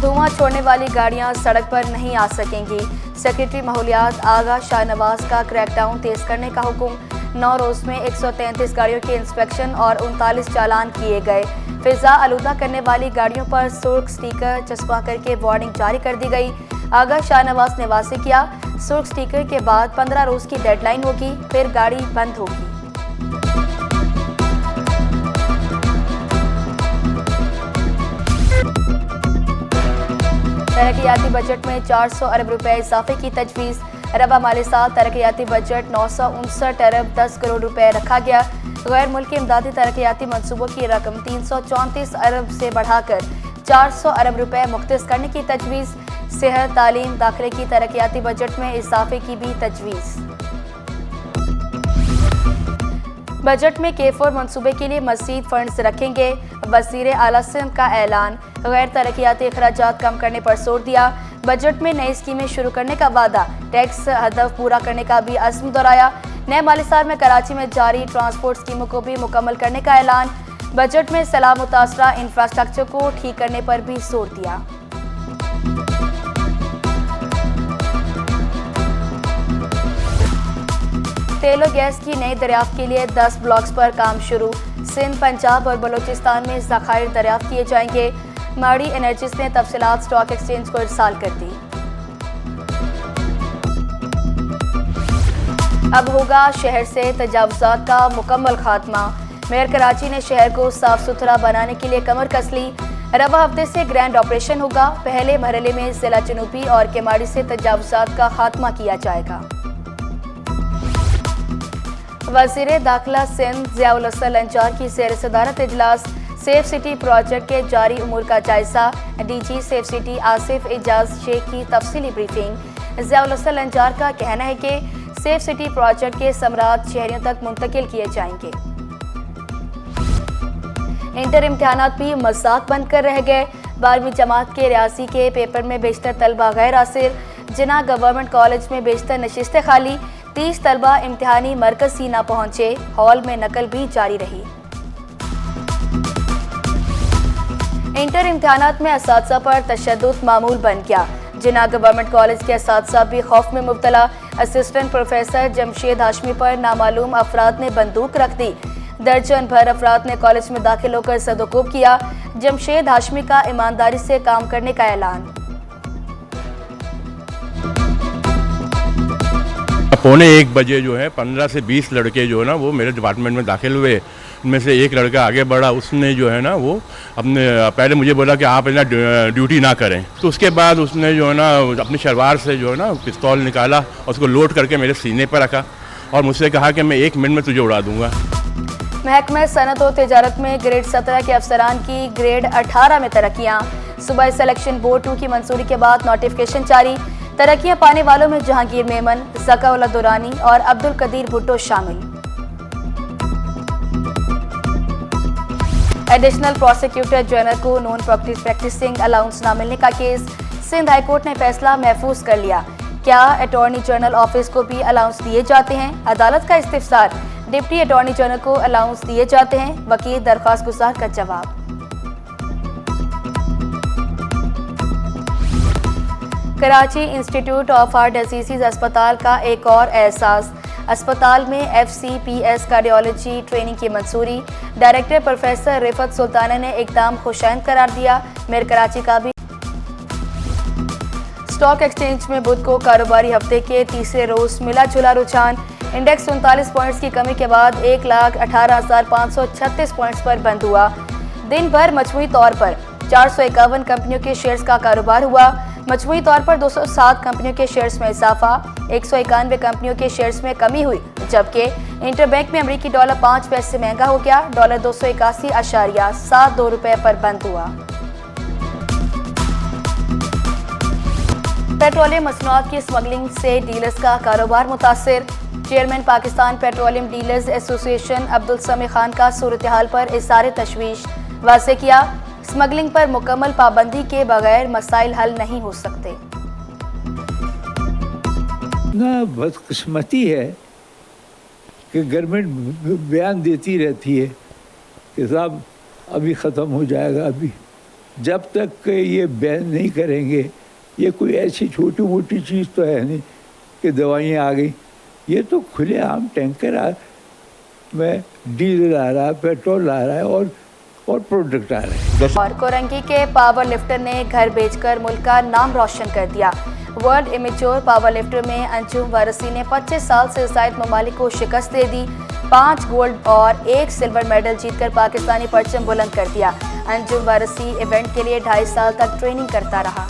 धुआं छोड़ने वाली गाड़ियां सड़क पर नहीं आ सकेंगी। सेक्रेटरी माहौलियात आगा शाहनवाज का क्रैकडाउन तेज करने का हुक्म। 9 रोज में 133 गाड़ियों के इंस्पेक्शन और 39 चालान किए गए। फिजा आलूदा करने वाली गाड़ियों पर सुर्ख स्टिकर चस्पा करके वार्निंग जारी कर दी गई। आगा शाहनवाज ने वाज़ेह किया, सुर्ख स्टिकर के बाद 15 रोज की डेडलाइन होगी, फिर गाड़ी बंद होगी। तरक्याती बजट में 400 अरब रुपए इजाफे की तजवीज़। रबा माली साल तरक्याती बजट 959 अरब 10 करोड़ रुपए रखा गया। गैर मुल्की इमदादी तरक्याती मनसूबों की रकम 334 अरब से बढ़ाकर 400 अरब रुपए मुख्तस करने की तजवीज़। सेहत, तालीम, दाखिले की तरक्याती बजट में इजाफे की भी तजवीज़। बजट में केफोर मनसूबे के लिए मज़ीद फंड्स रखेंगे। वज़ीर आला सिंध का ऐलान। गैर तरक्याती अखराजात कम करने पर जोर दिया। बजट में नई स्कीमें शुरू करने का वादा। टैक्स हदफ पूरा करने का भी अज़्म दोहराया। नए माली साल में कराची में जारी ट्रांसपोर्ट स्कीमों को भी मुकम्मल करने का ऐलान। बजट में सैलाब मुतासरा इंफ्रास्ट्रक्चर को ठीक करने पर भी जोर दिया। तेल और गैस की नई दरियाफ्त के लिए 10 ब्लॉक्स पर काम शुरू। सिंध, पंजाब और बलूचिस्तान में ज़खायर दरियाफ्त किए जाएंगे। माड़ी एनर्जीज ने तफसीलात स्टॉक एक्सचेंज को इरसाल कर दी। अब होगा शहर से तजावुज़ात का मुकम्मल खात्मा। मेयर कराची ने शहर को साफ सुथरा बनाने के लिए कमर कस ली। रवा हफ्ते से ग्रैंड ऑपरेशन होगा। पहले मरहले में जिला जनूबी और केमाड़ी से तजावुज़ात का खात्मा किया जाएगा। वज़ीर दाखिला सिंध ज़ियाउल हसन लंचार की ज़ेर सदारत इजलास। सेफ सिटी प्रोजेक्ट के जारी उमूर का जायजा। DG safe city Asif Ejaz Sheikh की तफसीली ब्रीफिंग। ज़ियाउल हसन लंचार का कहना है कि सेफ सिटी प्रोजेक्ट के समरात शहरियों तक मुंतकिल किए जाएंगे। इंटर इम्तिहानात भी मज़ाक बन कर रह गए। 12वीं जमात के रियासी के पेपर में बेशतर तलबा गैर हासिल। जिना गवर्नमेंट कॉलेज में बेशतर नशिस्तें खाली। 30 तलबा इम्तिहानी मरकज ही ना पहुंचे। हॉल में नकल भी जारी रही। इंटर इम्तिहानात में असातिज़ा पर तशद्दुद मामूल बन गया। जिना गवर्नमेंट कॉलेज के असातिज़ा भी खौफ में मुब्तला। असिस्टेंट प्रोफेसर जमशेद हाशमी पर नामालूम अफराद ने बंदूक रख दी। दर्जन भर अफराद ने कॉलेज में दाखिल होकर सदुकूब किया। जमशेद हाशमी का ईमानदारी से काम करने का ऐलान। 1:45 बजे जो है 15 से 20 लड़के जो है ना वो मेरे डिपार्टमेंट में दाखिल हुए। उनमें से एक लड़का आगे बढ़ा। उसने जो है ना वो अपने पहले मुझे बोला कि आप ना ड्यूटी ना करें। तो उसके बाद उसने जो है ना अपनी शलवार से जो है ना पिस्तौल निकाला और उसको लोड करके मेरे सीने पर रखा और मुझसे कहा कि मैं 1 मिनट में तुझे उड़ा दूंगा। महकमा सनत और तिजारत में ग्रेड 17 के अफसरान की ग्रेड 18 में तरक्कियाँ। सूबाई सिलेक्शन बोर्ड 2 की मंजूरी के बाद नोटिफिकेशन जारी। तरक्कियां पाने वालों में जहांगीर मेमन, ज़का-उल्लाह दुरानी और अब्दुल कदीर भुट्टो शामिल। एडिशनल प्रोसिक्यूटर जनरल को नॉन प्रैक्टिसिंग अलाउंस न मिलने का केस। सिंध हाई कोर्ट ने फैसला महफूज कर लिया। क्या अटॉर्नी जनरल ऑफिस को भी अलाउंस दिए जाते हैं? अदालत का इस्तिफसार। डिप्टी अटॉर्नी जनरल को अलाउंस दिए जाते हैं। वकील दरख्वास्त गुजार का जवाब। Karachi institute of heart disease अस्पताल का एक और एहसास। अस्पताल में FCPS कार्डियोलॉजी ट्रेनिंग की मंजूरी। डायरेक्टर प्रोफेसर रिफत सुल्ताना ने इकदाम खुशैन करार दिया। मेयर कराची का भी। स्टॉक एक्सचेंज में बुध को कारोबारी हफ्ते के तीसरे रोज मिला जुला रुझान। इंडेक्स 39 पॉइंट्स की कमी के बाद 1,18,536 पॉइंट्स पर बंद हुआ। दिन भर मजमूई तौर पर 451 कंपनियों के शेयर्स का कारोबार हुआ। मजमूई तौर पर 207 कंपनियों के शेयर्स में इजाफा। 191 कंपनियों के शेयर्स में कमी हुई, जबकि इंटरबैंक में अमरीकी डॉलर 5 पैसे महंगा हो गया। डॉलर 281.72 रुपए पर बंद हुआ। पेट्रोलियम मसनूआत की स्मगलिंग से डीलर्स का कारोबार मुतासिर। Chairman Pakistan petroleum dealers association Abdul समी खान का सूरत हाल पर इज़हार तशवीश वाज़ेह किया। स्मगलिंग पर मुकम्मल पाबंदी के बगैर मसाइल हल नहीं हो सकते। ना बदकिस्मती है कि गवर्नमेंट बयान देती रहती है कि साहब अभी ख़त्म हो जाएगा, अभी जब तक ये बैन नहीं करेंगे, ये कोई ऐसी छोटी मोटी चीज़ तो है नहीं कि दवाइयाँ आ गई। ये तो खुलेआम टैंकर में डीजल आ रहा है, पेट्रोल आ रहा है और प्रोडक्ट आ रहे हैं। और कोरंगी के पावर लिफ्टर ने घर बेचकर मुल्क का नाम रोशन कर दिया। वर्ल्ड इमेच्योर पावर लिफ्टर में अंजुम वारसी ने 25 साल से ज़ायद ममालिक को शिकस्त दे दी। 5 गोल्ड और 1 सिल्वर मेडल जीतकर पाकिस्तानी परचम बुलंद कर दिया। अंजुम वारसी इवेंट के लिए 2.5 साल तक ट्रेनिंग करता रहा।